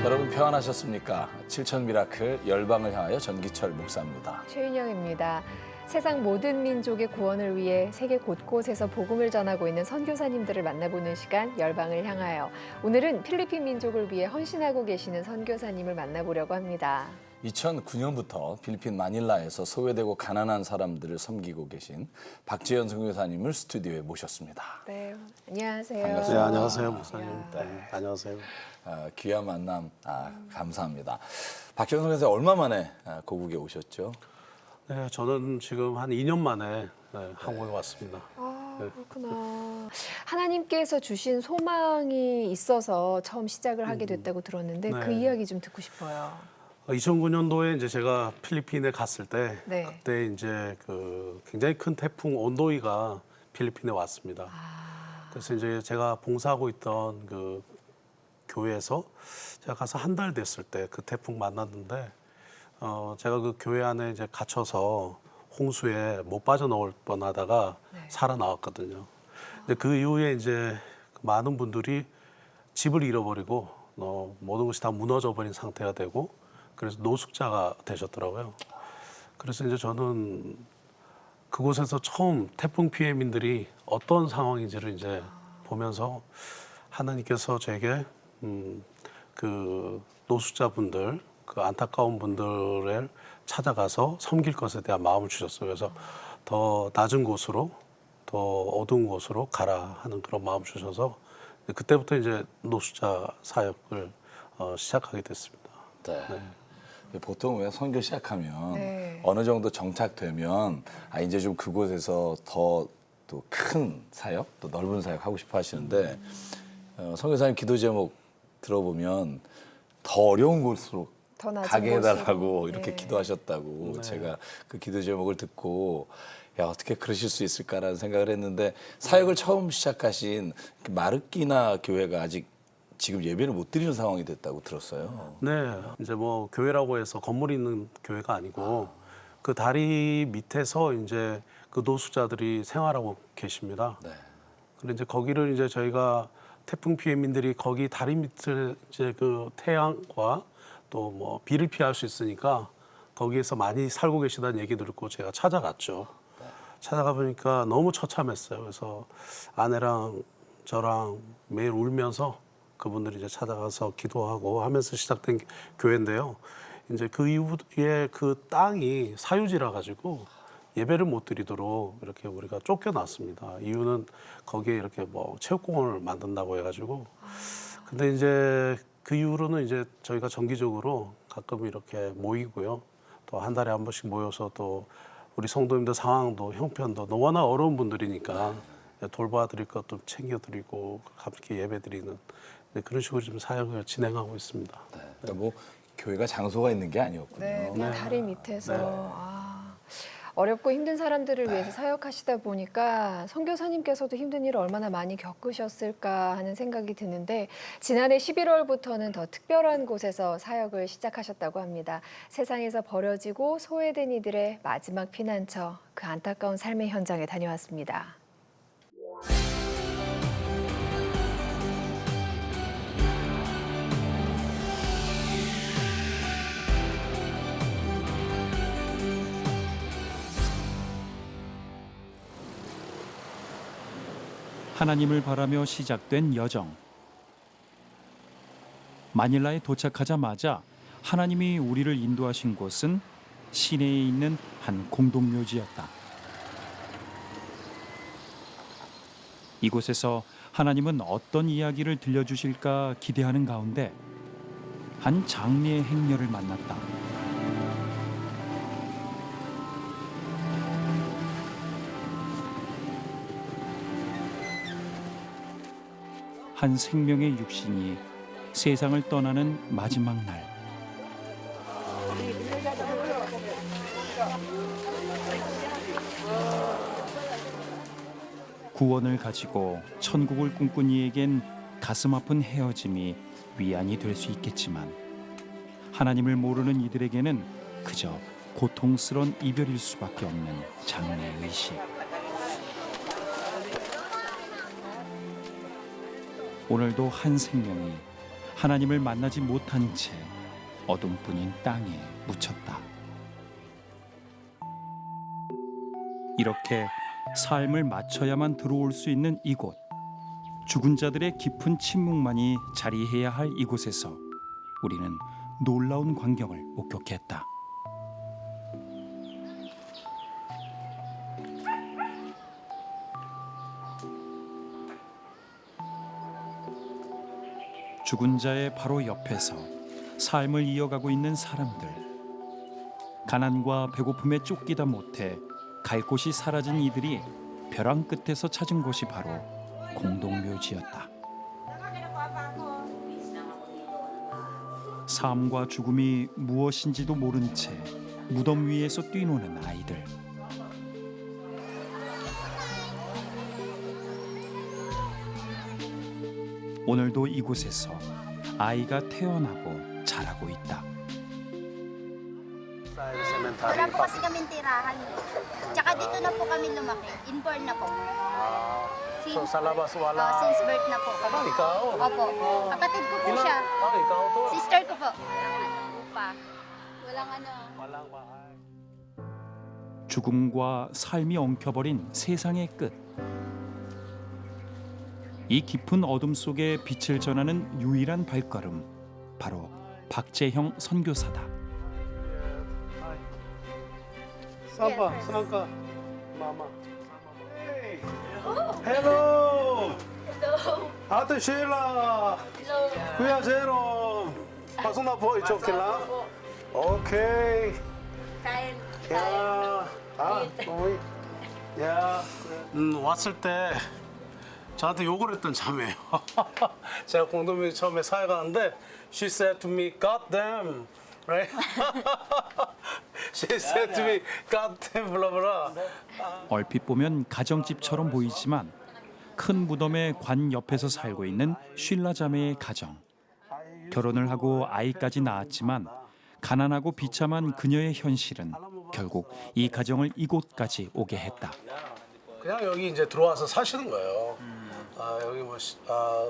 여러분 평안하셨습니까? 7천 미라클 열방을 향하여 전기철 목사입니다. 최윤영입니다. 세상 모든 민족의 구원을 위해 세계 곳곳에서 복음을 전하고 있는 선교사님들을 만나보는 시간 열방을 향하여. 오늘은 필리핀 민족을 위해 헌신하고 계시는 선교사님을 만나보려고 합니다. 2009년부터 필리핀 마닐라에서 소외되고 가난한 사람들을 섬기고 계신 박지현 선교사님을 스튜디오에 모셨습니다. 네, 안녕하세요. 반갑습니다. 네, 안녕하세요, 목사님. 네. 네, 안녕하세요. 귀한 만남 감사합니다. 박지현 선교사 얼마 만에 고국에 오셨죠? 네, 저는 지금 한 2년 만에 한국에 왔습니다. 그렇구나. 하나님께서 주신 소망이 있어서 처음 시작을 하게 됐다고 들었는데 네. 그 이야기 좀 듣고 싶어요. 2009년도에 이제 제가 필리핀에 갔을 때 네. 그때 이제 그 굉장히 큰 태풍 온도이가 필리핀에 왔습니다. 그래서 이제 제가 봉사하고 있던 그 교회에서 제가 가서 한 달 됐을 때 그 태풍 만났는데 제가 그 교회 안에 이제 갇혀서 홍수에 못 빠져나올 뻔하다가 살아나왔거든요. 근데 그 이후에 이제 많은 분들이 집을 잃어버리고 모든 것이 다 무너져 버린 상태가 되고 그래서 노숙자가 되셨더라고요. 그래서 이제 저는 그곳에서 처음 태풍 피해민들이 어떤 상황인지를 이제 보면서 하나님께서 제게 그 노숙자분들, 그 안타까운 분들을 찾아가서 섬길 것에 대한 마음을 주셨어요. 그래서 더 낮은 곳으로, 더 어두운 곳으로 가라 하는 그런 마음을 주셔서 그때부터 이제 노숙자 사역을 시작하게 됐습니다. 네. 보통 왜 선교 시작하면 네. 어느 정도 정착되면 이제 좀 그곳에서 더 또 큰 사역, 또 넓은 사역 하고 싶어 하시는데 선교사님 기도 제목 들어보면 더 어려운 곳으로 더 낮은 가게 해달라고 곳으로. 이렇게 네. 기도하셨다고 네. 제가 그 기도 제목을 듣고 야 어떻게 그러실 수 있을까라는 생각을 했는데 사역을 처음 시작하신 마르키나 교회가 아직 지금 예배를 못 드리는 상황이 됐다고 들었어요. 네, 이제 뭐 교회라고 해서 건물이 있는 교회가 아니고 그 다리 밑에서 이제 그 노숙자들이 생활하고 계십니다. 네. 그런데 이제 거기를 이제 저희가 태풍 피해민들이 거기 다리 밑을 이제 그 태양과 또 뭐 비를 피할 수 있으니까 거기에서 많이 살고 계시다는 얘기 듣고 제가 찾아갔죠. 찾아가 보니까 너무 처참했어요. 그래서 아내랑 저랑 매일 울면서 그분들이 이제 찾아가서 기도하고 하면서 시작된 교회인데요. 이제 그 이후에 그 땅이 사유지라 가지고 예배를 못 드리도록 이렇게 우리가 쫓겨났습니다. 이유는 거기에 이렇게 뭐 체육공원을 만든다고 해가지고. 근데 이제 그 이후로는 이제 저희가 정기적으로 가끔 이렇게 모이고요. 또 한 달에 한 번씩 모여서 또 우리 성도님들 상황도 형편도 워낙 어려운 분들이니까 돌봐드릴 것도 챙겨드리고 함께 예배드리는 그런 식으로 좀 사역을 진행하고 있습니다. 네. 그러니까 뭐 교회가 장소가 있는 게 아니었군요. 네, 그냥 다리 밑에서. 어렵고 힘든 사람들을 위해서 사역하시다 보니까 선교사님께서도 힘든 일을 얼마나 많이 겪으셨을까 하는 생각이 드는데 지난해 11월부터는 더 특별한 곳에서 사역을 시작하셨다고 합니다. 세상에서 버려지고 소외된 이들의 마지막 피난처, 그 안타까운 삶의 현장에 다녀왔습니다. 하나님을 바라며 시작된 여정. 마닐라에 도착하자마자 하나님이 우리를 인도하신 곳은 시내에 있는 한 공동묘지였다. 이곳에서 하나님은 어떤 이야기를 들려주실까 기대하는 가운데 한 장미의 행렬을 만났다. 한 생명의 육신이 세상을 떠나는 마지막 날. 구원을 가지고 천국을 꿈꾼 이에겐 가슴 아픈 헤어짐이 위안이 될 수 있겠지만 하나님을 모르는 이들에게는 그저 고통스러운 이별일 수밖에 없는 장래의식. 오늘도 한 생명이 하나님을 만나지 못한 채 어둠뿐인 땅에 묻혔다. 이렇게 삶을 마쳐야만 들어올 수 있는 이곳, 죽은 자들의 깊은 침묵만이 자리해야 할 이곳에서 우리는 놀라운 광경을 목격했다. 죽은 자의 바로 옆에서 삶을 이어가고 있는 사람들. 가난과 배고픔에 쫓기다 못해 갈 곳이 사라진 이들이 벼랑 끝에서 찾은 곳이 바로 공동묘지였다. 삶과 죽음이 무엇인지도 모른 채 무덤 위에서 뛰노는 아이들. 오늘도 이곳에서 아이가 태어나고 자라고 있다. Wala po kasi kaming tirahan. Tsaka dito na po kami lumaki. Inborn na po. So sa labas wala. Since birth na po kami. ikaw? Opo. Kapatid ko po siya. ikaw to? Sister ko po. Walang ano. Walang bahay. 죽음과 삶이 엉켜버린 세상의 끝. 이 깊은 어둠 속에 빛을 전하는 유일한 발걸음, 바로 박재형 선교사다. Sapa? Saan ka? Mama. Hey! Hello! Ate Sheila! Kuya Jerome! Pasok na po, i-choke lang. Okay. Yeah. 오이. Yeah. 왔을 때 저한테 욕을 했던 자매예요. 제가 공동묘지 처음에 사회 가는데 she said to me, God damn. Right? She said to me, God damn, blah, blah. 얼핏 보면 가정집처럼 보이지만 큰 무덤의 관 옆에서 살고 있는 쉴라 자매의 가정. 결혼을 하고 아이까지 낳았지만 가난하고 비참한 그녀의 현실은 결국 이 가정을 이곳까지 오게 했다. 그냥 여기 이제 들어와서 사시는 거예요. 여기 뭐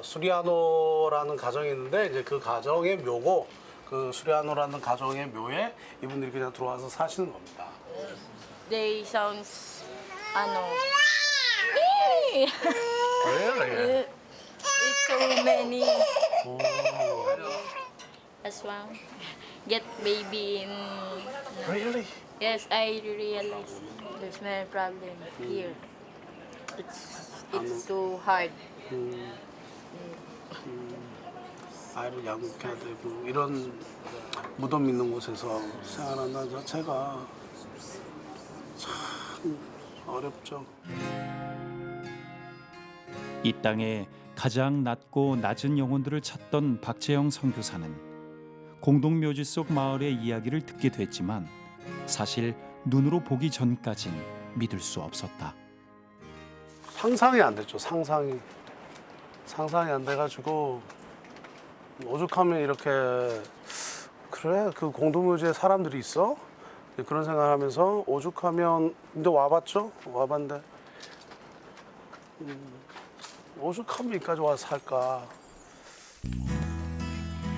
수리아노라는 가정이 있는데 이제 그 가정의 묘고 그 수리아노라는 가정의 묘에 이분들이 그냥 들어와서 사시는 겁니다. They sounds ano. Really? It's so many. As well. Get baby in. Really? Yes, I realize there's many problem here. It's too hard. 아이를 양육해야 되고 이런 무덤 있는 곳에서 생활한다는 자체가 참 어렵죠. 이 땅에 가장 낮고 낮은 영혼들을 찾던 박재영 선교사는 공동묘지 속 마을의 이야기를 듣게 됐지만 사실 눈으로 보기 전까진 믿을 수 없었다. 상상이 안 됐죠. 상상이 안 돼가지고 오죽하면 이렇게 그래 그 공동묘지에 사람들이 있어? 그런 생각하면서 오죽하면 근데 와봤죠. 와봤는데 오죽하면 여기까지 와서 살까.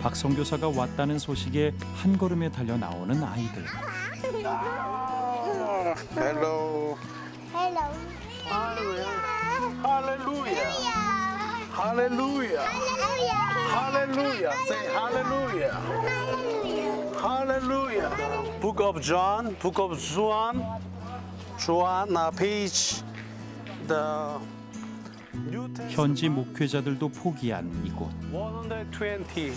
박 선교사가 왔다는 소식에 한 걸음에 달려 나오는 아이들. 헬로. Hello. 할렐루야. 할렐루야. 할렐루야. Say 할렐루야. 할렐루야. Book of John, Book of John, page the New Testament. 현지 목회자들도 포기한 이곳. 120.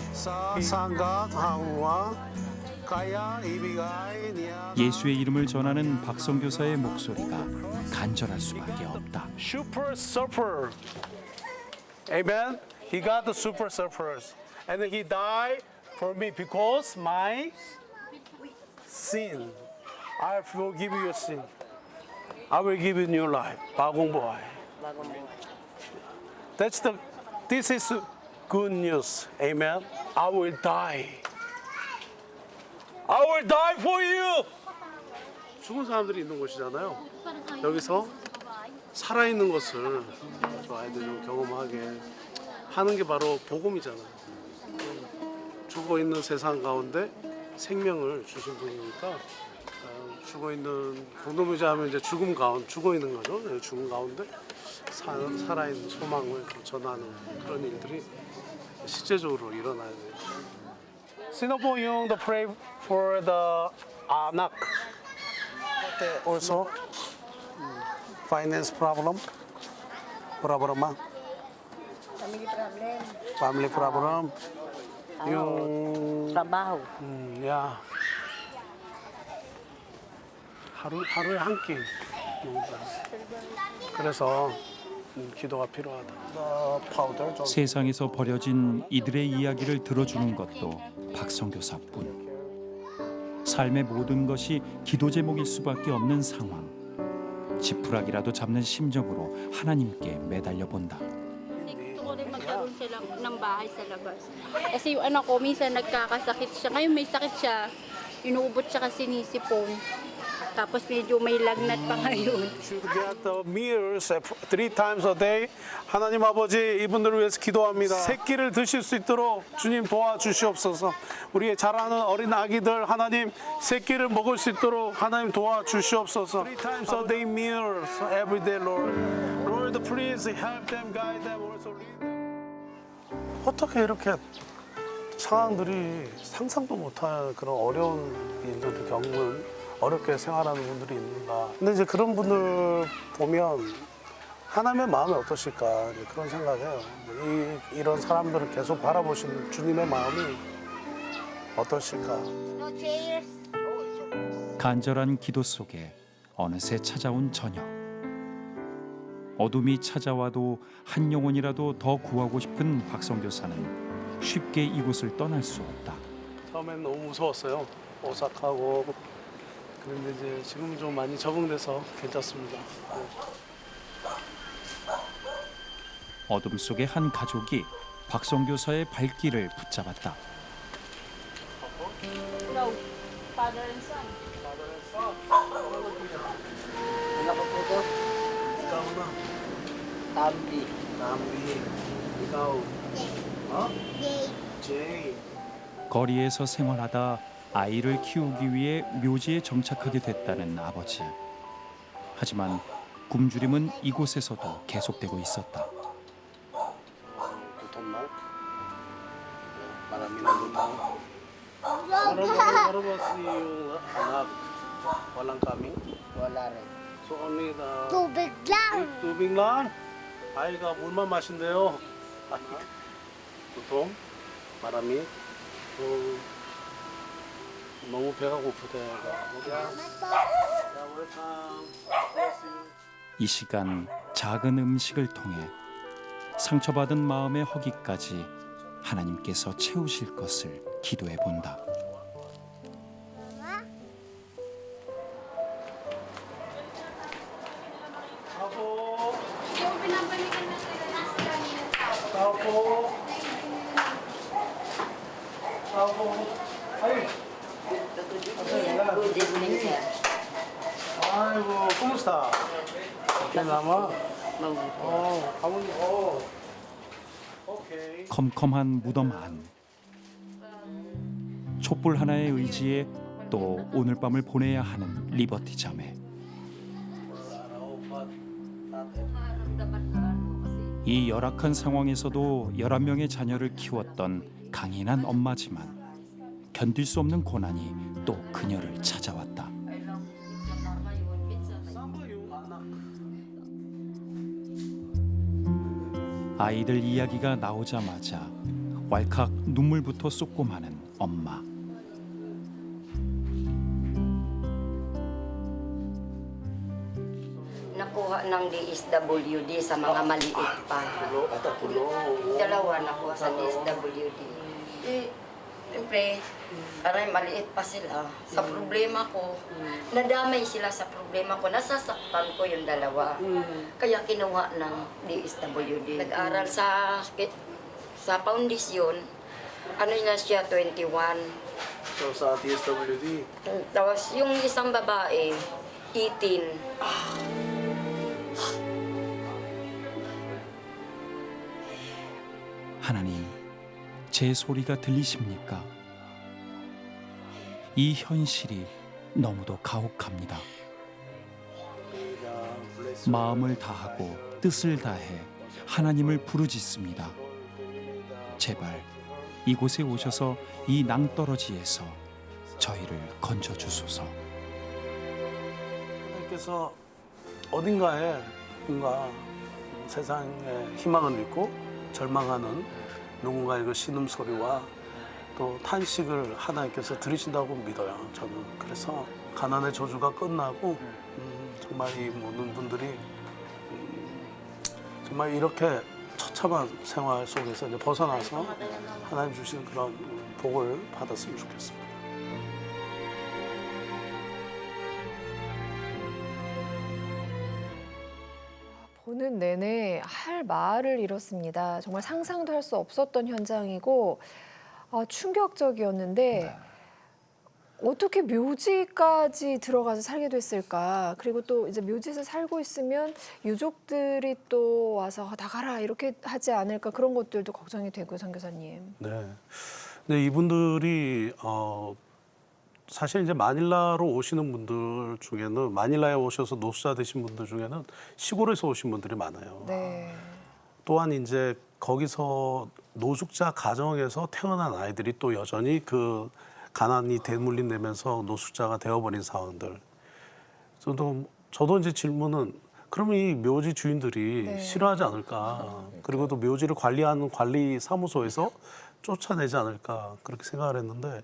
상갓 하우와 가야 이비가이 니아. 예수의 이름을 전하는 박 선교사의 목소리가 간절할 수밖에 없다. Super surfer. Amen. He got the super surfers, and he died for me because my sin. I forgive you your sin. I will give you new life. 바공보아이. This is good news. Amen. I will die. I will die for you. 죽은 사람들이 있는 곳이잖아요. 여기서 살아있는 것을 저 아이들이 좀 경험하게 하는 게 바로 복음이잖아요. 죽어 있는 세상 가운데 생명을 주신 분이니까 죽어 있는 공동묘지하면 이제 죽어 있는 거죠. 네, 죽음 가운데 살아있는 소망을 전하는 그런 일들이 실제적으로 일어나야 돼요. Singapore, you the pray for the anak. Also, finance problem. Problema. Family problem. Yung trabaho. yeah. 하루에 한 끼. 그래서 기도가 필요하다. 파우더 좀. 세상에서 버려진 이들의 이야기를 들어주는 것도 박성교사뿐. 삶의 모든 것이 기도 제목일 수밖에 없는 상황. 지푸라기라도 잡는 심정으로 하나님께 매달려 본다. Gusto ko rin magkaroon sila ng bahay sa labas. Kasi yung anak ko, minsan nagkakasakit siya. Ngayon may sakit siya, inuubot siya kasi sinisipon. Tapos medyo may lagnat pa ngayon. Should get the meals 3 times a day. 하나님 아버지 이분들을 위해서 기도합니다. 새끼를 드실 수 있도록 주님 도와주시옵소서. 우리의 자라는 어린 아기들 하나님 새끼를 먹을 수 있도록 하나님 도와주시옵소서. 3 times a day meals every day, Lord. Lord, please help them, guide them, also lead them. 어떻게 이렇게 상황들이 상상도 못할 그런 어려운 일들을 겪는 어렵게 생활하는 분들이 있는가. 근데 이제 그런 분들 보면 하나님의 마음이 어떠실까 그런 생각해요. 이런 사람들을 계속 바라보시는 주님의 마음이 어떠실까. No chairs. 간절한 기도 속에 어느새 찾아온 저녁. 어둠이 찾아와도 한 영혼이라도 더 구하고 싶은 박성교사는 쉽게 이곳을 떠날 수 없다. 처음엔 너무 무서웠어요. 오싹하고. 그런데 이제 지금 좀 많이 적응돼서 괜찮습니다. 어둠 속의 한 가족이 박성교사의 발길을 붙잡았다. No, father and son. Ano ko po to? ikaw na. Tambi. 남비. ikaw. 어? Gate. 제이. 거리에서 생활하다 아이를 키우기 위해 묘지에 정착하게 됐다는 아버지. 하지만 굶주림은 이곳에서도 계속되고 있었다. gutom na. Marami na lutang. Ano ba si yung anak? Walang kami? Wala rin. So only the Tubig lang. tubig lang? 아이가 물만 마신대요. gutom? marami? 너무 배가 고프대. 이 시간 작은 음식을 통해 상처받은 마음의 허기까지 하나님께서 채우실 것을 기도해 본다. Yung pinapalikan na sila ng Good evening, sir. 아이고, kumusta? Okay naman. Mabuti. 가문이, 오케이. 컴컴한 무덤 안. 촛불 하나의 의지에 또 오늘 밤을 보내야 하는 리버티 자매. 이 열악한 상황에서도 11명의 자녀를 키웠던 강인한 엄마지만 견딜 수 없는 고난이 또 그녀를 찾아왔다. 아이들 이야기가 나오자마자 왈칵 눈물부터 쏟고 마는 엄마. Nakuha ng DSWD sa mga maliit pa. Dalawa nakuha sa DSWD. Siyempre, parang maliit pa sila. Sa problema ko, nadamay sila sa problema ko. Nasasaktan ko yung dalawa. Kaya kinuha ng DSWD. Nag-aral sa foundation. Ano na siya, 21. So sa DSWD. Tapos yung isang babae, 18. 하나님, 제 소리가 들리십니까? 이 현실이 너무도 가혹합니다. 마음을 다하고 뜻을 다해 하나님을 부르짖습니다. 제발 이곳에 오셔서 이 낭떠러지에서 저희를 건져 주소서. 하나님께서 어딘가에 뭔가 세상에 희망을 잃고 절망하는 누군가의 그 신음소리와 또 탄식을 하나님께서 들으신다고 믿어요. 저는 그래서 가난의 저주가 끝나고 정말 이 모든 분들이 정말 이렇게 처참한 생활 속에서 이제 벗어나서 하나님 주신 그런 복을 받았으면 좋겠습니다. 보는 내내 할 말을 잃었습니다. 정말 상상도 할 수 없었던 현장이고 충격적이었는데 어떻게 묘지까지 들어가서 살게 됐을까? 그리고 또 이제 묘지에서 살고 있으면 유족들이 또 와서 나가라 이렇게 하지 않을까 그런 것들도 걱정이 되고요, 선교사님. 네. 근데 이분들이 사실 이제 마닐라로 오시는 분들 중에는 마닐라에 오셔서 노숙자 되신 분들 중에는 시골에서 오신 분들이 많아요. 네. 또한 이제 거기서 노숙자 가정에서 태어난 아이들이 또 여전히 그 가난이 대물림되면서 노숙자가 되어버린 상황들. 저도 이제 질문은 그러면 이 묘지 주인들이 네. 싫어하지 않을까? 그리고 또 묘지를 관리하는 관리 사무소에서 쫓아내지 않을까 그렇게 생각을 했는데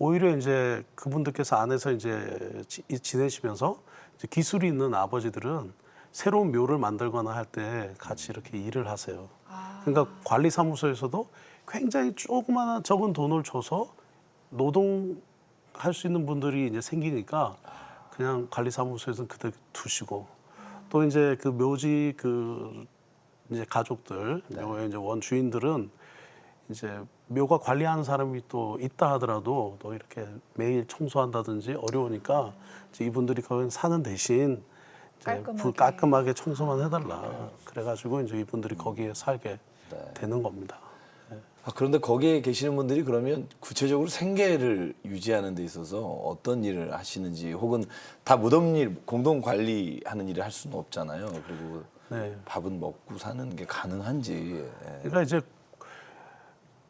오히려 이제 그분들께서 안에서 이제 지내시면서 이제 기술이 있는 아버지들은 새로운 묘를 만들거나 할 때 같이 이렇게 일을 하세요. 그러니까 관리 사무소에서도 굉장히 조그마한 적은 돈을 줘서 노동할 수 있는 분들이 이제 생기니까 그냥 관리 사무소에서는 그대로 두시고 또 이제 그 묘지 그 이제 가족들 묘의 이제 원주인들은 이제 묘가 관리하는 사람이 또 있다 하더라도 또 이렇게 매일 청소한다든지 어려우니까 이제 이분들이 거기 사는 대신 이제 깔끔하게 청소만 해달라. 그래가지고 이제 이분들이 거기에 살게 되는 겁니다. 그런데 거기에 계시는 분들이 그러면 구체적으로 생계를 유지하는 데 있어서 어떤 일을 하시는지 혹은 다 무덤 일, 공동 관리하는 일을 할 수는 없잖아요. 그리고 네. 밥은 먹고 사는 게 가능한지. 그러니까 이제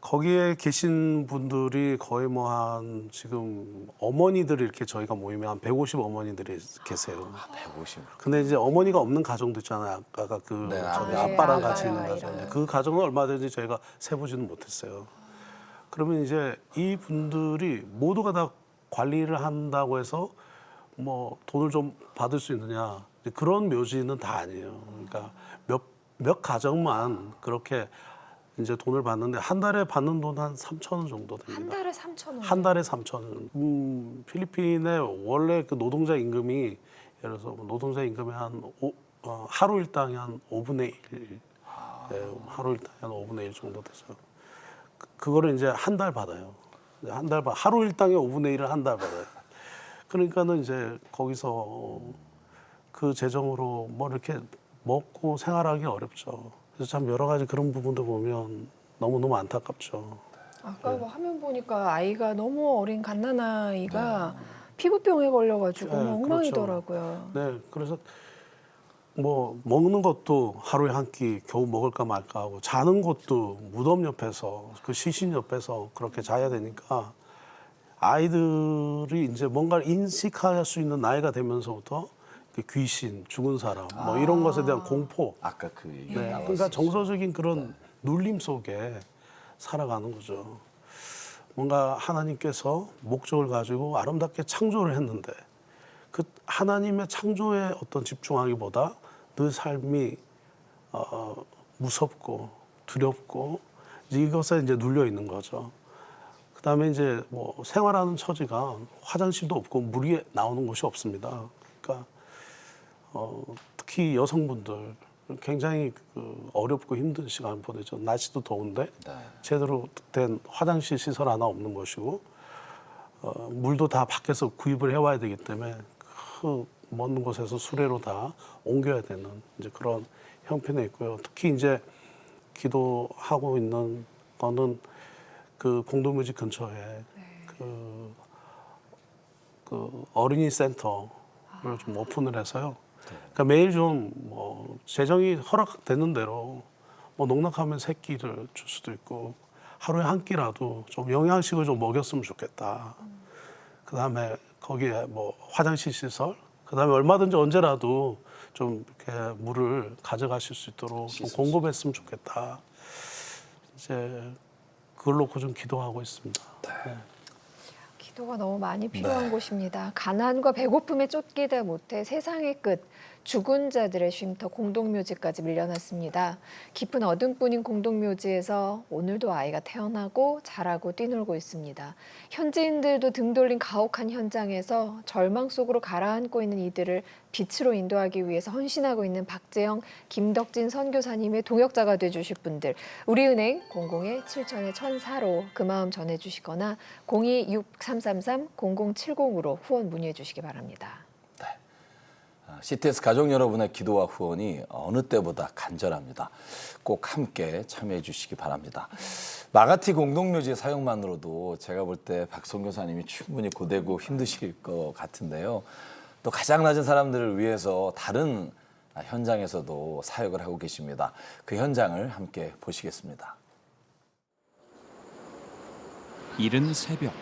거기에 계신 분들이 거의 뭐 한 지금 어머니들이 이렇게 저희가 모이면 한 150 어머니들이 계세요. 150. 근데 이제 어머니가 없는 가정도 있잖아요. 아까 그 네, 저기 네, 아빠랑 같이 아빠랑 있는 가정. 아이랑. 그 가정은 얼마든지 저희가 세보지는 못했어요. 그러면 이제 이 분들이 모두가 다 관리를 한다고 해서 뭐 돈을 좀 받을 수 있느냐 그런 묘지는 다 아니에요. 그러니까 몇 가정만 그렇게 이제 돈을 받는데 한 달에 받는 돈 한 3,000원 정도 됩니다. 한 달에 3,000원. 한 달에 3,000원. 필리핀의 원래 그 노동자 임금이 예를 들어서 노동자 임금이 한 하루 일당이 한 5분의 1. 네, 하루 일당이 한 5분의 1 정도 되죠. 그거를 이제 한 달 받아요. 한 달 하루 일당의 5분의 1을 한 달 받아요. 그러니까는 이제 거기서 그 재정으로 뭐 이렇게 먹고 생활하기 어렵죠. 그래서 참 여러 가지 그런 부분도 보면 너무너무 안타깝죠. 아까 뭐 화면 보니까 아이가 너무 어린 갓난아이가 피부병에 걸려가지고 네, 엉망이더라고요. 네, 그래서 뭐 먹는 것도 하루에 한 끼 겨우 먹을까 말까 하고 자는 것도 무덤 옆에서 그 시신 옆에서 그렇게 자야 되니까 아이들이 이제 뭔가를 인식할 수 있는 나이가 되면서부터 그 귀신, 죽은 사람 뭐 이런 것에 대한 공포. 아까 그 얘기. 네, 그러니까 정서적인 그런 눌림 속에 살아가는 거죠. 뭔가 하나님께서 목적을 가지고 아름답게 창조를 했는데 그 하나님의 창조에 어떤 집중하기보다 늘 삶이 무섭고 두렵고 이것에 이제 눌려 있는 거죠. 그다음에 이제 뭐 생활하는 처지가 화장실도 없고 물이 나오는 곳이 없습니다. 그러니까 특히 여성분들 굉장히 어렵고 힘든 시간을 보내죠. 날씨도 더운데 제대로 된 화장실 시설 하나 없는 것이고 물도 다 밖에서 구입을 해와야 되기 때문에 그 먼 곳에서 수레로 다 옮겨야 되는 이제 그런 형편에 있고요. 특히 이제 기도하고 있는 거는 그 공동묘지 근처에 그 어린이 센터를 좀 오픈을 해서요. 그러니까 매일 좀 뭐 재정이 허락되는 대로 뭐 농락하면 새끼를 줄 수도 있고 하루에 한 끼라도 좀 영양식을 좀 먹였으면 좋겠다. 그다음에 거기에 뭐 화장실 시설, 그다음에 얼마든지 언제라도 좀 이렇게 물을 가져가실 수 있도록 좀 공급했으면 좋겠다. 이제 그걸 놓고 좀 기도하고 있습니다. 네. 기도가 너무 많이 필요한 곳입니다. 가난과 배고픔에 쫓기다 못해 세상의 끝, 죽은 자들의 쉼터 공동묘지까지 밀려났습니다. 깊은 어둠뿐인 공동묘지에서 오늘도 아이가 태어나고 자라고 뛰놀고 있습니다. 현지인들도 등 돌린 가혹한 현장에서 절망 속으로 가라앉고 있는 이들을 빛으로 인도하기 위해서 헌신하고 있는 박재영, 김덕진 선교사님의 동역자가 돼주실 분들, 우리은행 001-7000-1004로 그 마음 전해주시거나 026333-0070으로 후원 문의해 주시기 바랍니다. CTS 가족 여러분의 기도와 후원이 어느 때보다 간절합니다. 꼭 함께 참여해 주시기 바랍니다. 마가티 공동묘지 사용만으로도 제가 볼 때 박선교사님이 충분히 고되고 힘드실 것 같은데요. 또 가장 낮은 사람들을 위해서 다른 현장에서도 사역을 하고 계십니다. 그 현장을 함께 보시겠습니다. 이른 새벽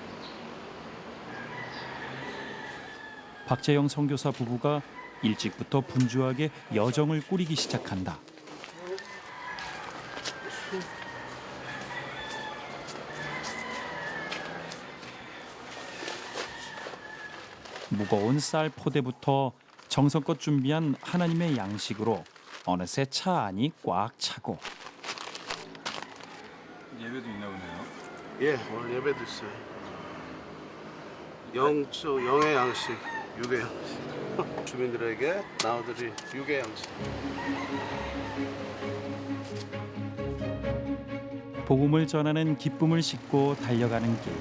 박재영 선교사 부부가 일찍부터 분주하게 여정을 꾸리기 시작한다. 무거운 쌀 포대부터 정성껏 준비한 하나님의 양식으로 어느새 차 안이 꽉 차고 예배도 있나 보네요. 예, 오늘 예배도 있어요. 영의 양식, 육의 양식. 주민들에게 나눠드릴 육의 양식. 복음을 전하는 기쁨을 싣고 달려가는 길.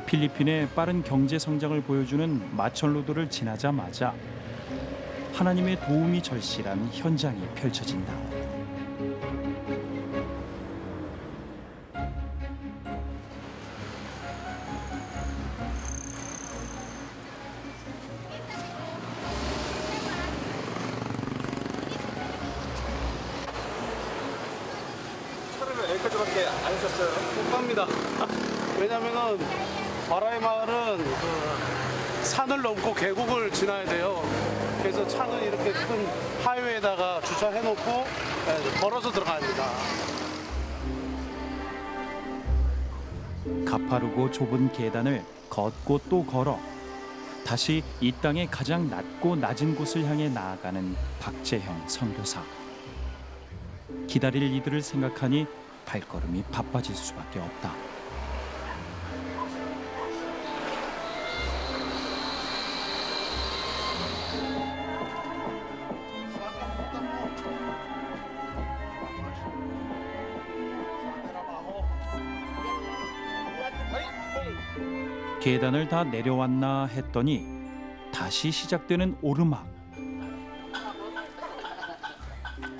필리핀의 빠른 경제 성장을 보여주는 마천루도를 지나자마자 하나님의 도움이 절실한 현장이 펼쳐진다. 여기까지밖에 안 오셨어요? 못 갑니다. 왜냐면은 바라의 마을은 그 산을 넘고 계곡을 지나야 돼요. 그래서 차는 이렇게 큰 하이웨이에다가 주차해놓고 걸어서 들어갑니다. 가파르고 좁은 계단을 걷고 또 걸어 다시 이 땅의 가장 낮고 낮은 곳을 향해 나아가는 박재형 선교사. 기다릴 이들을 생각하니 발걸음이 바빠질 수밖에 없다. 계단을 다 내려왔나 했더니 다시 시작되는 오르막.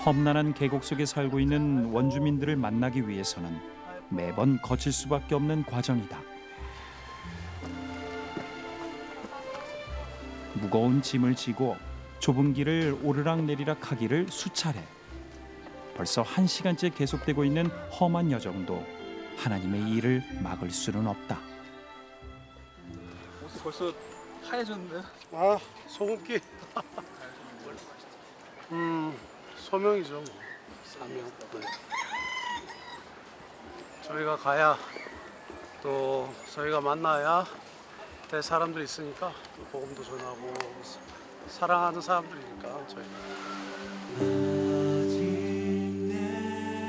험난한 계곡 속에 살고 있는 원주민들을 만나기 위해서는 매번 거칠 수밖에 없는 과정이다. 무거운 짐을 지고 좁은 길을 오르락내리락 하기를 수차례. 벌써 1시간째 계속되고 있는 험한 여정도 하나님의 일을 막을 수는 없다. 옷이 벌써 하얘졌는데요? 아, 소금기. 소명이죠. 뭐. 사명. 네. 저희가 가야 또 저희가 만나야 될 사람들이 있으니까 또 복음도 전하고 사랑하는 사람들이니까 저희가.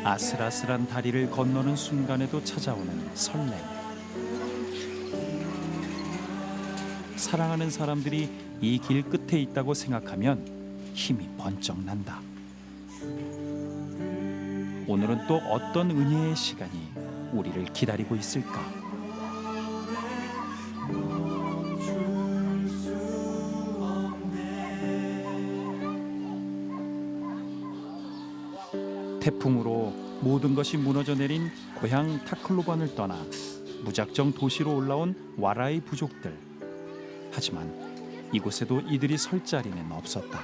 아슬아슬한 다리를 건너는 순간에도 찾아오는 설렘. 사랑하는 사람들이 이 길 끝에 있다고 생각하면 힘이 번쩍 난다. 오늘은 또 어떤 은혜의 시간이 우리를 기다리고 있을까? 태풍으로 모든 것이 무너져 내린 고향 타클로반을 떠나 무작정 도시로 올라온 와라이 부족들. 하지만 이곳에도 이들이 설 자리는 없었다.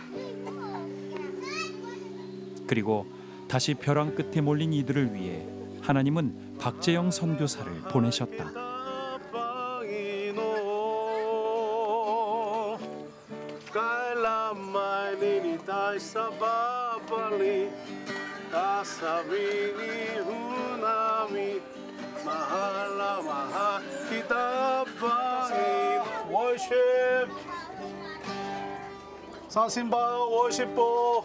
그리고 다시 벼랑 끝에 몰린 이들을 위해 하나님은 박재영 선교사를 보내셨다. Worship. Sasimba worship po.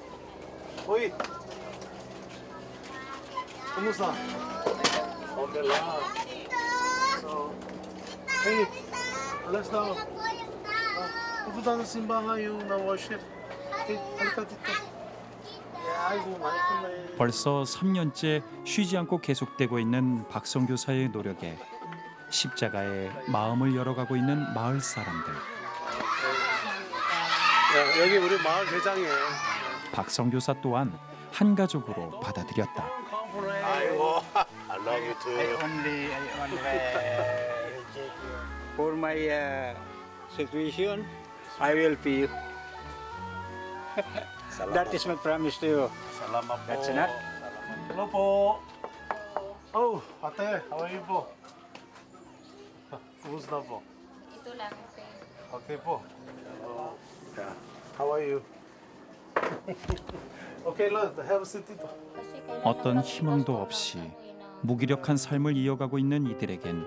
Oi. Kumusta? Okay lang. So, hey, alas na. Pupunta sa simbahan yung na worship. Okay, halika dito. 아이고 많이 컸네. 벌써 3년째 쉬지 않고 계속되고 있는 박선교사의 노력에 십자가에 마음을 열어가고 있는 마을 사람들. 여기 우리 마을 회장이에요. 박선교사 또한 한 가족으로 받아들였다. 아이고, I love you too. I only for my situation, I will pay you. That is my promise to you. Salamat po. That's enough. Hello po. Oh, ate, how are you po? Kumusta po? Ito lang. Okay po. Yeah. How are you? Okay, look, have a seat dito. 어떤 희망도 없이 무기력한 삶을 이어가고 있는 이들에겐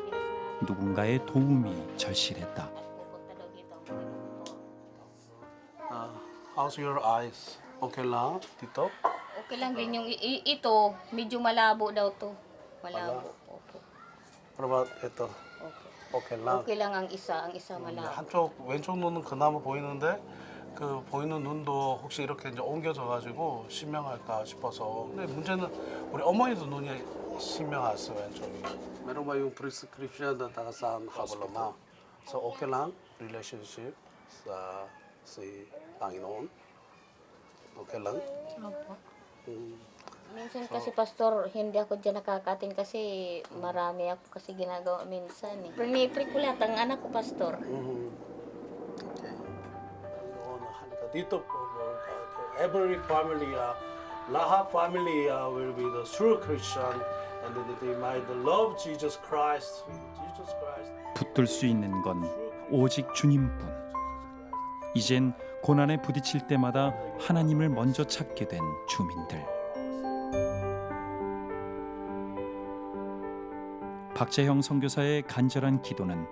누군가의 도움이 절실했다. How's your eyes? Okay lang, dito? Okay lang din yung ito, medyo malabo daw to. Malabo. Opo. What about ito? Okay. Okay lang. Okay lang ang isa malabo. 한쪽 왼쪽 눈은 그나마 보이는데 그 보이는 눈도 혹시 이렇게 이제 옮겨져 가지고 신명할까 싶어서. 근데 문제는 우리 어머니도 눈이 신명했어 왼쪽이. Meron ba yung prescription na taga sa hospital na? So okay lang relationship sa si Panginoon. Okay lang. Opo. Minsan kasi pastor, hindi ako dyan nakakatin kasi marami ako kasi ginagawa minsan eh. Pinipre ko lahat ang anak ko pastor. Okay. Dito po, every family, lahat family will be the true Christian and then they might love Jesus Christ. Jesus Christ. 붙들 수 있는 건 오직 주님뿐. 이젠 고난에 부딪힐 때마다 하나님을 먼저 찾게 된 주민들. 박재형 선교사의 간절한 기도는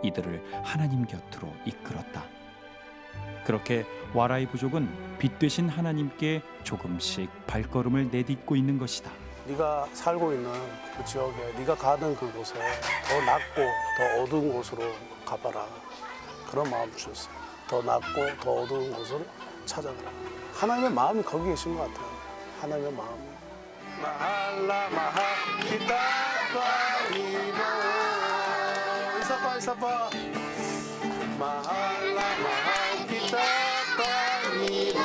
이들을 하나님 곁으로 이끌었다. 그렇게 와라이 부족은 빛 되신 하나님께 조금씩 발걸음을 내딛고 있는 것이다. 네가 살고 있는 그 지역에, 네가 가는 그곳에 더 낮고 더 어두운 곳으로 가봐라. 그런 마음 주셨어요. 더 낮고 더 어두운 곳을 찾아가라. 하나님의 마음이 거기 계신 것 같아요. 하나님의 마음이. 마할라 마하 기타바이노 이사파 마할라 마하 기타바이노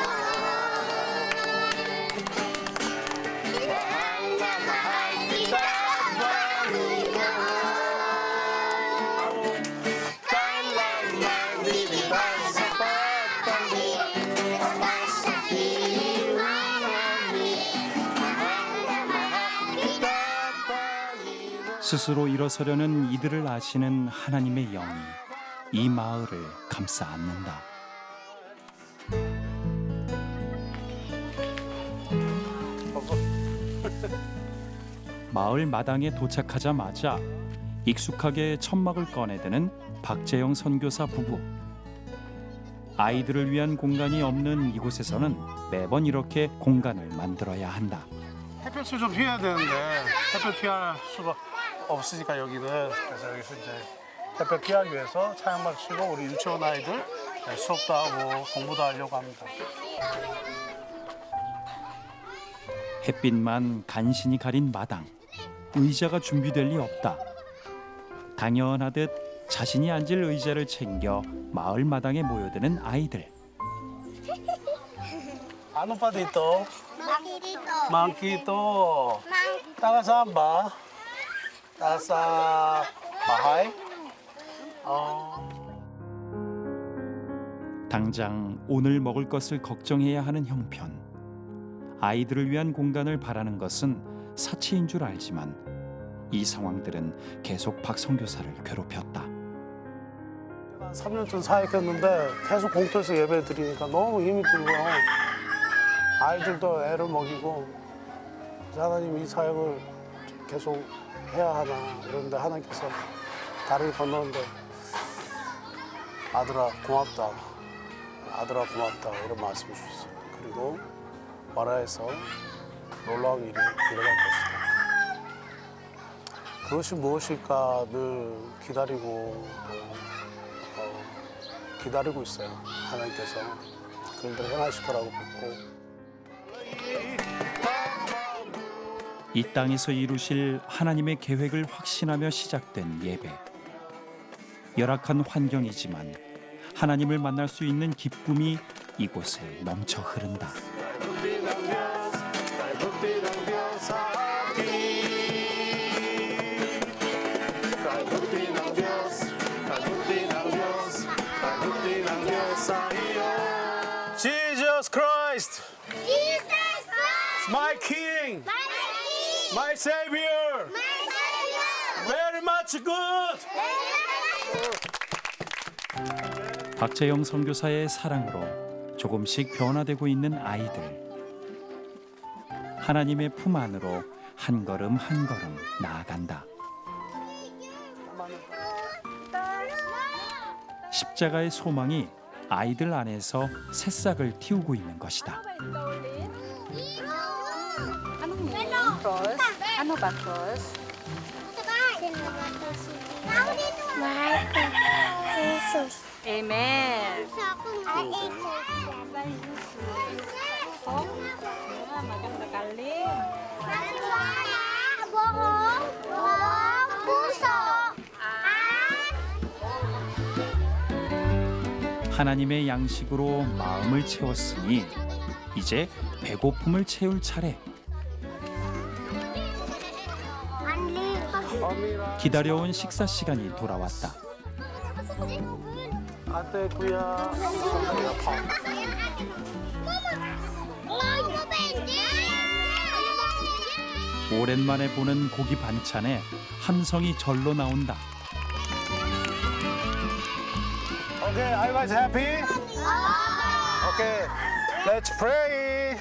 마할라 마하 기타바이노 스스로 일어서려는 이들을 아시는 하나님의 영이 이 마을을 감싸 안는다. 마을 마당에 도착하자마자 익숙하게 천막을 꺼내드는 박재영 선교사 부부. 아이들을 위한 공간이 없는 이곳에서는 매번 이렇게 공간을 만들어야 한다. 햇볕을 좀 피해야 되는데 햇볕 피할 수가 없으니까 여기는. 그래서 여기서 이제 햇볕 피하기 위해서 차양막 치고 우리 유치원 아이들 수업도 하고 공부도 하려고 합니다. 햇빛만 간신히 가린 마당. 의자가 준비될 리 없다. 당연하듯 자신이 앉을 의자를 챙겨 마을 마당에 모여드는 아이들. 안 오빠도 있어. Mangkito. Taga saan ba? Taga sa bahay? 당장 오늘 먹을 것을 걱정해야 하는 형편. 아이들을 위한 공간을 바라는 것은 사치인 줄 알지만 이 상황들은 계속 박 선교사를 괴롭혔다. 한 3년쯤 사역했는데 계속 공터에서 예배 드리니까 너무 힘이 들고요. 아이들도 애를 먹이고 하나님 이 사역을 계속 해야 하나 이런데 하나님께서 다리를 건너는데 아들아 고맙다. 아들아 고맙다 이런 말씀을 주셨어요. 그리고 와라에서 놀라운 일이 일어날 것이다. 그것이 무엇일까 늘 기다리고 기다리고 있어요. 하나님께서 그 일들을 행하실 거라고 믿고. 이 땅에서 이루실 하나님의 계획을 확신하며 시작된 예배. 열악한 환경이지만 하나님을 만날 수 있는 기쁨이 이곳에 넘쳐 흐른다. Jesus Christ, my King, my Savior, very much good. 박재영 선교사의 사랑으로 조금씩 변화되고 있는 아이들. 하나님의 품 안으로 한 걸음 한 걸음 나아간다. 십자가의 소망이 아이들 안에서 새싹을 틔우고 있는 것이다. Ano ba, cross? Jesus. Amen. Maganda kali. 하나님의 양식으로 마음을 채웠으니 이제 배고픔을 채울 차례. 기다려온 식사 시간이 돌아왔다. 아떼 구야. 오랜만에 보는 고기 반찬에 함성이 절로 나온다. Okay, are you guys happy? Okay, let's pray.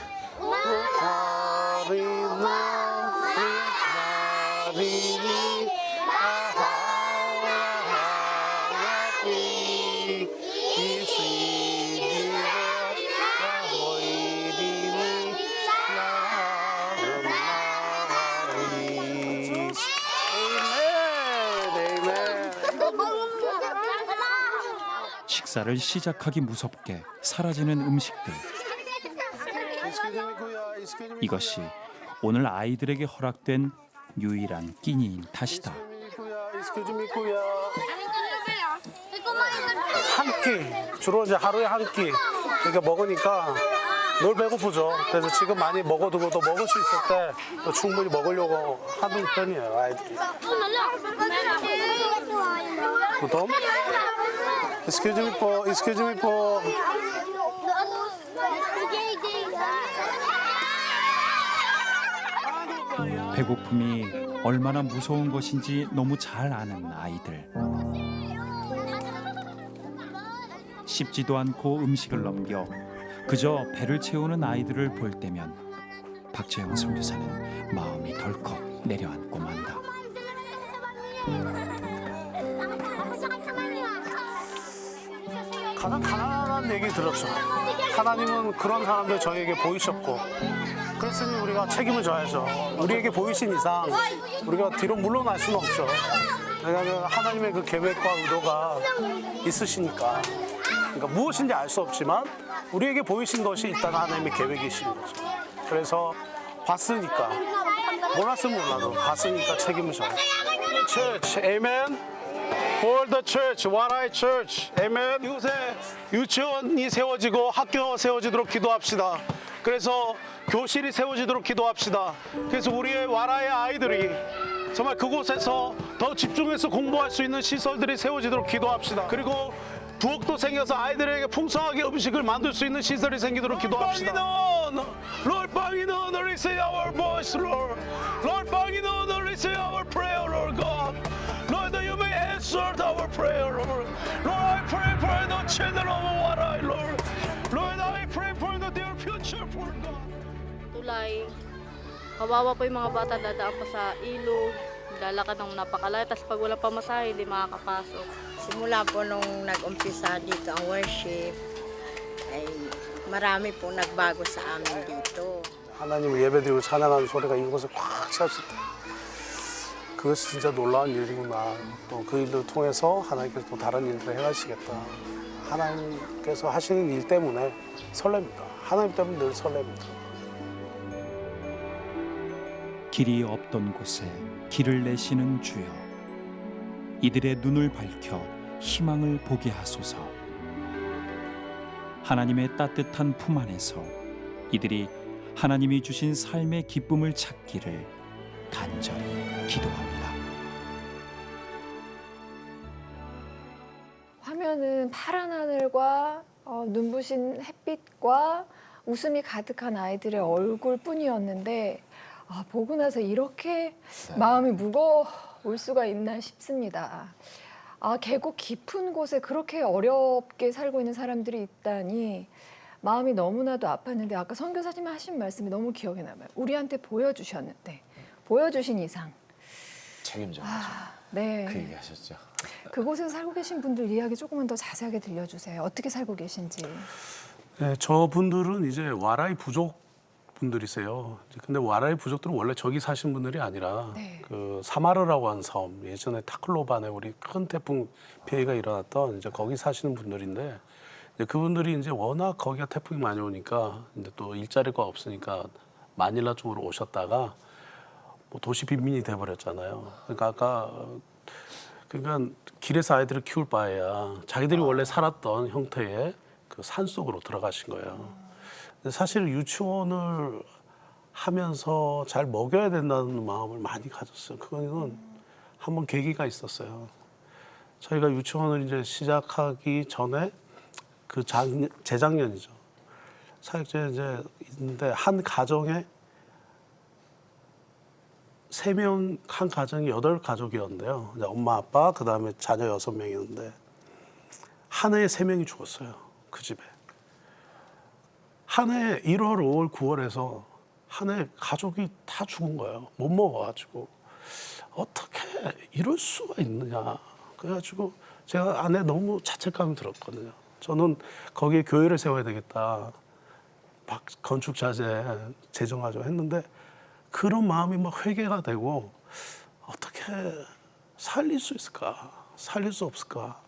식사를 시작하기 무섭게 사라지는 음식들. 이것이 오늘 아이들에게 허락된 유일한 끼니인 탓이다. 한 끼, 주로 이제 하루에 한 끼 이렇게 먹으니까 늘 배고프죠. 그래서 지금 많이 먹어두고 또 먹을 수 있을 때 또 충분히 먹으려고 하는 편이에요, 아이들이. 그다음 excuse me po. 배고픔이 얼마나 무서운 것인지 너무 잘 아는 아이들. 씹지도 않고 음식을 넘겨 그저 배를 채우는 아이들을 볼 때면 박재영 선교사는 마음이 덜컥 내려앉고 만다. 가장 가난한 얘기 들었죠. 하나님은 그런 사람들 저에게 보이셨고 그랬으니 우리가 책임을 져야죠. 우리에게 보이신 이상 우리가 뒤로 물러날 수는 없죠. 왜냐하면 하나님의 그 계획과 의도가 있으시니까. 그러니까 무엇인지 알 수 없지만 우리에게 보이신 것이 있다는 하나님의 계획이신 거죠. 그래서 봤으니까 몰랐으면 몰라도 봤으니까 책임을 져요. Church, amen. For the church, 와라의 church, amen. 이곳에 유치원이 세워지고 학교가 세워지도록 기도합시다. 그래서 교실이 세워지도록 기도합시다. 그래서 우리의 와라의 아이들이 정말 그곳에서 더 집중해서 공부할 수 있는 시설들이 세워지도록 기도합시다. 그리고 부엌도 생겨서 아이들에게 풍성하게 음식을 만들 수 있는 시설이 생기도록 기도합시다. Lord, banging on, receive our voice, Lord. Lord, banging on, receive our prayer, Lord God. Lord, that you may answer our prayer, Lord. Lord, I pray for the children of Waray, Lord. Lord, I pray for their future, for God. Tulay. Kawawa po yung mga bata, dadaan pa sa ilog, lalakad ng napakalayo, tapos pag walang pamasahe, hindi makakapasok. Simula po nung nag-umpisa dito ang worship, ay marami po nagbago sa amin dito. 하나님을 예배드리고 찬양하는 소리가 이곳에 꽉 찼을 때 그것이 진짜 놀라운 일이구나. 또 그 일을 통해서 하나님께서 또 다른 일들을 행하시겠다. 하나님께서 하시는 일 때문에 설렙니다. 하나님 때문에 늘 설렙니다. 길이 없던 곳에 길을 내시는 주여, 이들의 눈을 밝혀 희망을 보게 하소서. 하나님의 따뜻한 품 안에서 이들이 하나님이 주신 삶의 기쁨을 찾기를 간절히 기도합니다. 화면은 파란 하늘과 눈부신 햇빛과 웃음이 가득한 아이들의 얼굴뿐이었는데 보고 나서 이렇게 마음이 무거울 수가 있나 싶습니다. 계곡 깊은 곳에 그렇게 어렵게 살고 있는 사람들이 있다니 마음이 너무나도 아팠는데 아까 선교사님 하신 말씀이 너무 기억에 남아요. 우리한테 보여주셨는데 보여주신 이상 책임져야죠. 네. 그 얘기 하셨죠. 그곳에서 살고 계신 분들 이야기 조금만 더 자세하게 들려주세요. 어떻게 살고 계신지. 네, 저분들은 이제 와라이 부족 분들이세요. 근데 와라이 부족들은 원래 저기 사신 분들이 아니라 네. 그 사마르라고 하는 섬, 예전에 타클로반에 우리 큰 태풍 피해가 일어났던 이제 거기 사시는 분들인데 이제 그분들이 이제 워낙 거기가 태풍이 많이 오니까 이제 또 일자리가 없으니까 마닐라 쪽으로 오셨다가 뭐 도시 빈민이 돼버렸잖아요. 그러니까 길에서 아이들을 키울 바에야 자기들이 원래 살았던 형태의 그 산 속으로 들어가신 거예요. 근데 사실 유치원을 하면서 잘 먹여야 된다는 마음을 많이 가졌어요. 그거는 한번 계기가 있었어요. 저희가 유치원을 이제 시작하기 전에 그 재작년이죠. 사역제 이제 있는데 한 가정에 3명, 한 가정이 8가족이었는데요. 이제 엄마, 아빠, 그 다음에 자녀 6명이었는데 한 해에 3명이 죽었어요. 그 집에. 한 해 1월, 5월, 9월에서 한 해 가족이 다 죽은 거예요. 못 먹어가지고. 어떻게 이럴 수가 있느냐. 그래가지고 제가 안에 너무 자책감이 들었거든요. 저는 거기에 교회를 세워야 되겠다. 건축 자재 제정하죠 했는데 그런 마음이 막 회개가 되고 어떻게 살릴 수 있을까? 살릴 수 없을까?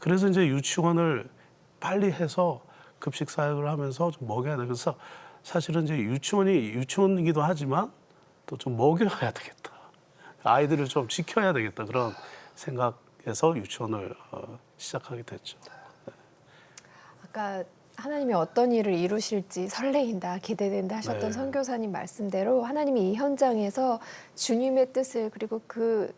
그래서 이제 유치원을 빨리 해서 급식 사역을 하면서 좀 먹여야 돼. 그래서 사실은 이제 유치원이 유치원이기도 하지만 또 좀 먹여야 되겠다. 아이들을 좀 지켜야 되겠다. 그런 생각에서 유치원을 시작하게 됐죠. 아까 하나님이 어떤 일을 이루실지 설레인다, 기대된다 하셨던 네. 선교사님 말씀대로 하나님이 이 현장에서 주님의 뜻을 그리고 그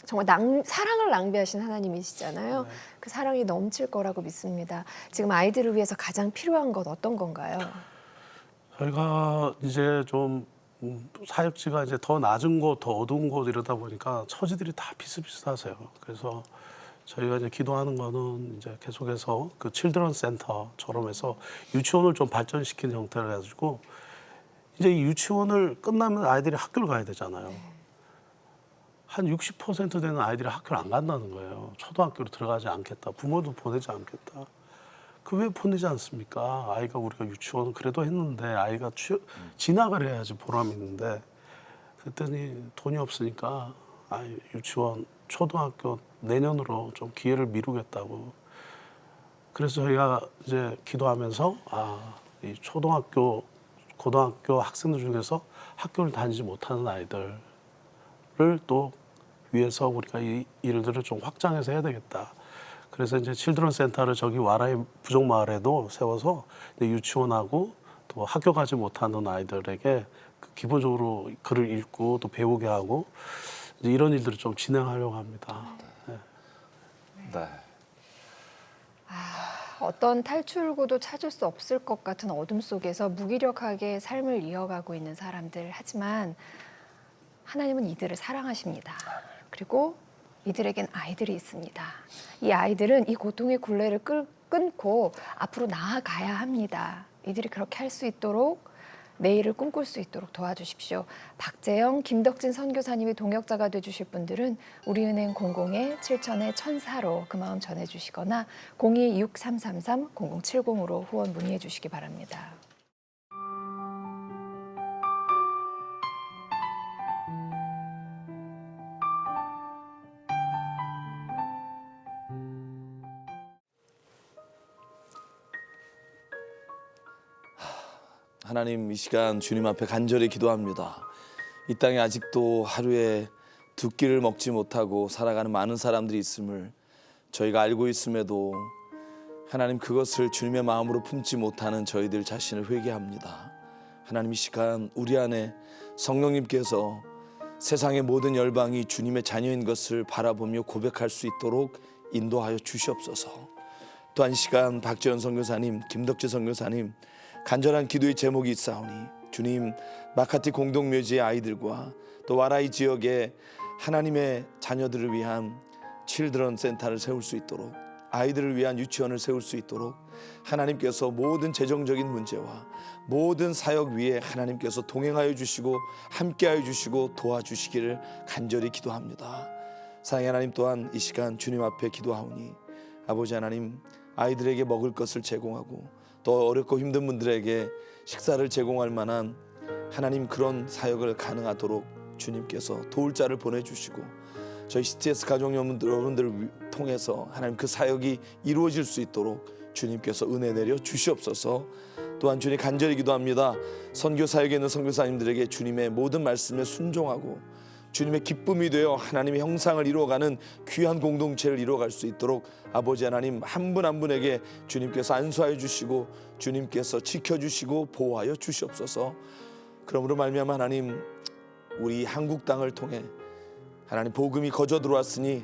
정말 사랑을 낭비하신 하나님이시잖아요. 네. 그 사랑이 넘칠 거라고 믿습니다. 지금 아이들을 위해서 가장 필요한 것 어떤 건가요? 저희가 이제 좀 사역지가 이제 더 낮은 곳, 더 어두운 곳 이러다 보니까 처지들이 다 비슷비슷하세요. 그래서 저희가 이제 기도하는 거는 이제 계속해서 그 칠드런 센터처럼 해서 유치원을 좀 발전시키는 형태를 가지고 이제 이 유치원을 끝나면 아이들이 학교를 가야 되잖아요. 한 60% 되는 아이들이 학교를 안 간다는 거예요. 초등학교로 들어가지 않겠다. 부모도 보내지 않겠다. 그 왜 보내지 않습니까? 아이가 우리가 유치원을 그래도 했는데 아이가 진학을 해야지 보람이 있는데 그랬더니 돈이 없으니까 아이 유치원 초등학교 내년으로 좀 기회를 미루겠다고. 그래서 저희가 이제 기도하면서 이 초등학교, 고등학교 학생들 중에서 학교를 다니지 못하는 아이들을 또 위해서 우리가 이 일들을 좀 확장해서 해야 되겠다. 그래서 이제 칠드런 센터를 저기 와라이 부족 마을에도 세워서 유치원하고 또 학교 가지 못하는 아이들에게 기본적으로 글을 읽고 또 배우게 하고 이제 이런 일들을 좀 진행하려고 합니다. 네. 네. 어떤 탈출구도 찾을 수 없을 것 같은 어둠 속에서 무기력하게 삶을 이어가고 있는 사람들. 하지만 하나님은 이들을 사랑하십니다. 그리고 이들에겐 아이들이 있습니다. 이 아이들은 이 고통의 굴레를 끊고 앞으로 나아가야 합니다. 이들이 그렇게 할 수 있도록, 내일을 꿈꿀 수 있도록 도와주십시오. 박재영, 김덕진 선교사님이 동역자가 되주실 분들은 우리은행 00-7000-1004로 그 마음 전해주시거나 02-6333-0070으로 후원 문의해 주시기 바랍니다. 하나님, 이 시간 주님 앞에 간절히 기도합니다. 이 땅에 아직도 하루에 두 끼를 먹지 못하고 살아가는 많은 사람들이 있음을 저희가 알고 있음에도 하나님, 그것을 주님의 마음으로 품지 못하는 저희들 자신을 회개합니다. 하나님, 이 시간 우리 안에 성령님께서 세상의 모든 열방이 주님의 자녀인 것을 바라보며 고백할 수 있도록 인도하여 주시옵소서. 또한 이 시간 박재현 선교사님, 김덕지 선교사님 간절한 기도의 제목이 있사오니 주님, 마카티 공동묘지의 아이들과 또 와라이 지역에 하나님의 자녀들을 위한 칠드런 센터를 세울 수 있도록, 아이들을 위한 유치원을 세울 수 있도록 하나님께서 모든 재정적인 문제와 모든 사역 위에 하나님께서 동행하여 주시고 함께하여 주시고 도와주시기를 간절히 기도합니다. 사랑의 하나님, 또한 이 시간 주님 앞에 기도하오니 아버지 하나님, 아이들에게 먹을 것을 제공하고 또 어렵고 힘든 분들에게 식사를 제공할 만한 하나님, 그런 사역을 가능하도록 주님께서 도울 자를 보내주시고 저희 CTS 가족 여러분들을 통해서 하나님 그 사역이 이루어질 수 있도록 주님께서 은혜 내려 주시옵소서. 또한 주님 간절히 기도합니다. 선교 사역에 있는 선교사님들에게 주님의 모든 말씀에 순종하고 주님의 기쁨이 되어 하나님의 형상을 이루어가는 귀한 공동체를 이루어갈 수 있도록 아버지 하나님, 한 분 한 분에게 주님께서 안수하여 주시고 주님께서 지켜주시고 보호하여 주시옵소서. 그러므로 말미암아 하나님, 우리 한국 땅을 통해 하나님 복음이 거저 들어왔으니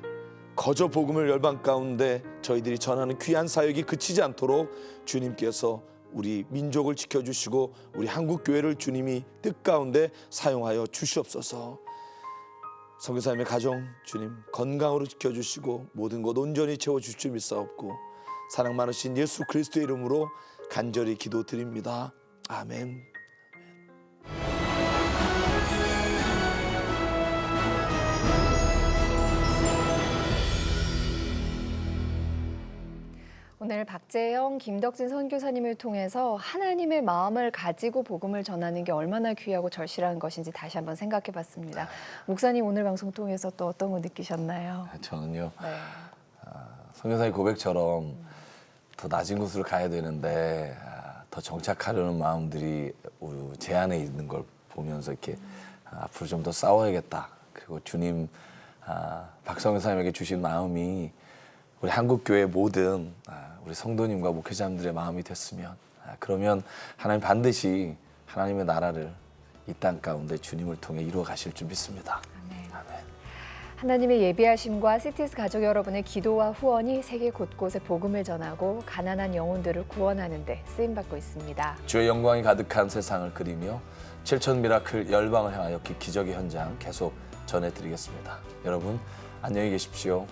거저 복음을 열방 가운데 저희들이 전하는 귀한 사역이 그치지 않도록 주님께서 우리 민족을 지켜주시고 우리 한국 교회를 주님이 뜻 가운데 사용하여 주시옵소서. 선교사님의 가정 주님 건강으로 지켜주시고 모든 것 온전히 채워주실 줄 믿사옵고 사랑 많으신 예수 그리스도의 이름으로 간절히 기도드립니다. 아멘. 오늘 박재영, 김덕진 선교사님을 통해서 하나님의 마음을 가지고 복음을 전하는 게 얼마나 귀하고 절실한 것인지 다시 한번 생각해 봤습니다. 목사님, 오늘 방송 통해서 또 어떤 거 느끼셨나요? 저는요, 네. 선교사의 고백처럼 더 낮은 곳으로 가야 되는데 더 정착하려는 마음들이 제 안에 있는 걸 보면서 이렇게 앞으로 좀 더 싸워야겠다. 그리고 주님, 박 선교사님에게 주신 마음이 우리 한국교회 모든 우리 성도님과 목회자님들의 마음이 됐으면, 그러면 하나님 반드시 하나님의 나라를 이 땅 가운데 주님을 통해 이루어 가실 줄 믿습니다. 아멘. 하나님의 예비하심과 CTS 가족 여러분의 기도와 후원이 세계 곳곳에 복음을 전하고 가난한 영혼들을 구원하는 데 쓰임받고 있습니다. 주의 영광이 가득한 세상을 그리며 7천 미라클 열방을 향하여 기적의 현장 계속 전해드리겠습니다. 여러분 안녕히 계십시오.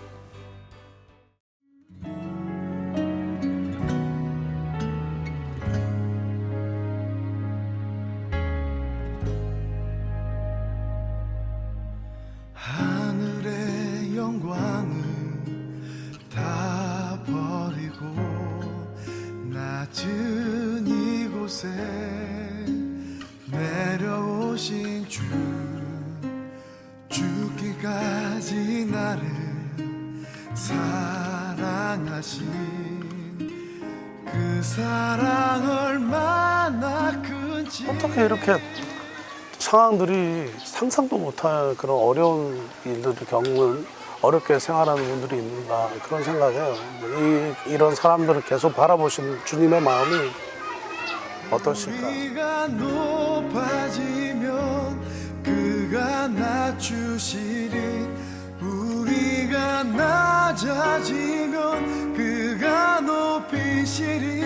하늘의 영광을 다 버리고 낮은 이곳에 내려오신 주, 죽기까지 나를 사랑하신 그 사랑 얼마나 큰지. 어떻게 이렇게 상황들이 상상도 못할 그런 어려운 일들을 겪는, 어렵게 생활하는 분들이 있는가, 그런 생각이에요. 이런 사람들을 계속 바라보신 주님의 마음이 어떠실까? 우리가 높아지면 그가 낮추시리 우리가 낮아지면 그가 높이시리.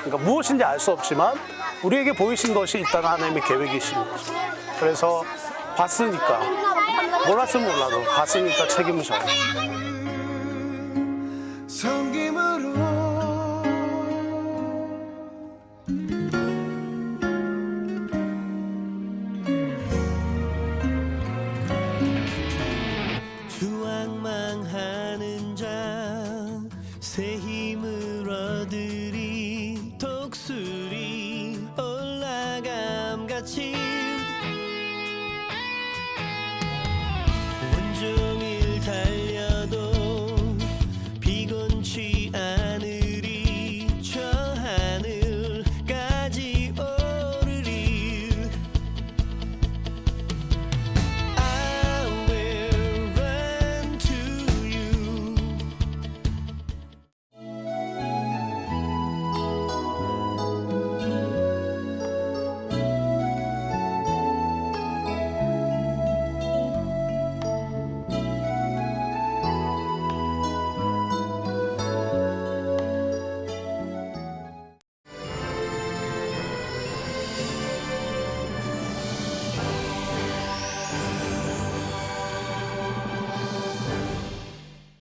그러니까 무엇인지 알 수 없지만 우리에게 보이신 것이 일단 하나님의 계획이신 거죠. 그래서 봤으니까 몰랐으면 몰라도 봤으니까 책임을 져요. 섬김은